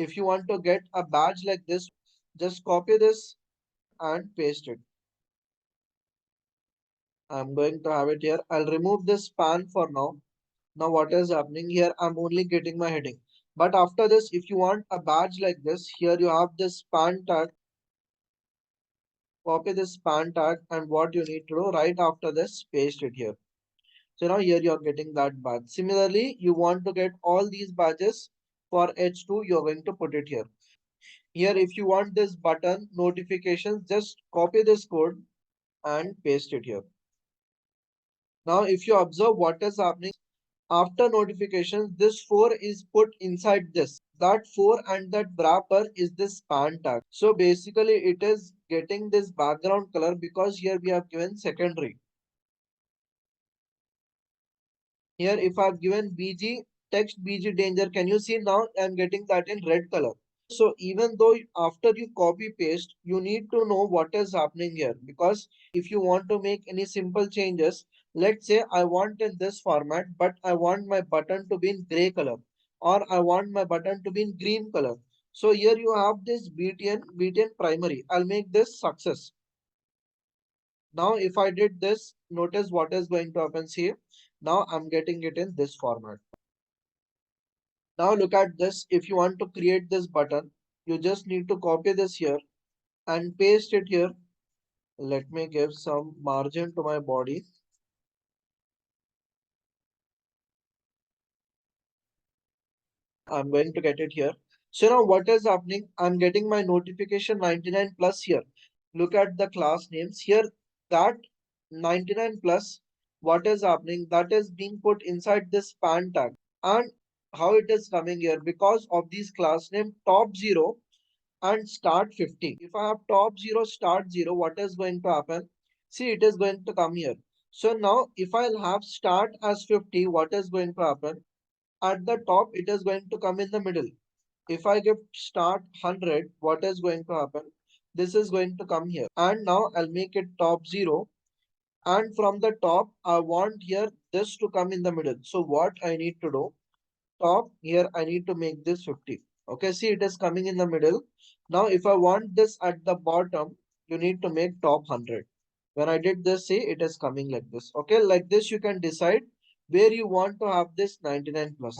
if you want to get a badge like this, just copy this and paste it. I'm going to have it here. I'll remove this span for now. Now what is happening here? I'm only getting my heading. But after this, if you want a badge like this, here you have this span tag. Copy this span tag, and what you need to do right after this, paste it here. So now here you're getting that badge. Similarly, you want to get all these badges for H2, you're going to put it here. Here, if you want this button notifications, just copy this code and paste it here. Now, if you observe what is happening after notifications, this 4 is put inside this. That 4 and that wrapper is this span tag. So basically, it is getting this background color because here we have given secondary. Here, if I've given BG, text BG danger, can you see now I'm getting that in red color. So even though after you copy paste, you need to know what is happening here, because if you want to make any simple changes, let's say I want in this format, but I want my button to be in gray color, or I want my button to be in green color. So here you have this BTN primary. I'll make this success. Now, if I did this, notice what is going to happen here. Now I'm getting it in this format. Now look at this. If you want to create this button, you just need to copy this here and paste it here. Let me give some margin to my body. I'm going to get it here. So now what is happening? I'm getting my notification 99 plus here. Look at the class names here. That 99 plus, what is happening? That is being put inside this span tag. And how it is coming here? Because of these class name top 0 and start 50. If I have top 0, start 0, what is going to happen? See, it is going to come here. So now if I'll have start as 50, what is going to happen? At the top, it is going to come in the middle. If I give start 100, what is going to happen? This is going to come here. And now I'll make it top 0. And from the top, I want here this to come in the middle. So what I need to do? Top here, I need to make this 50. Okay, see, it is coming in the middle. Now if I want this at the bottom, you need to make top 100. When I did this, see, it is coming like this. Okay, like this you can decide where you want to have this 99 plus.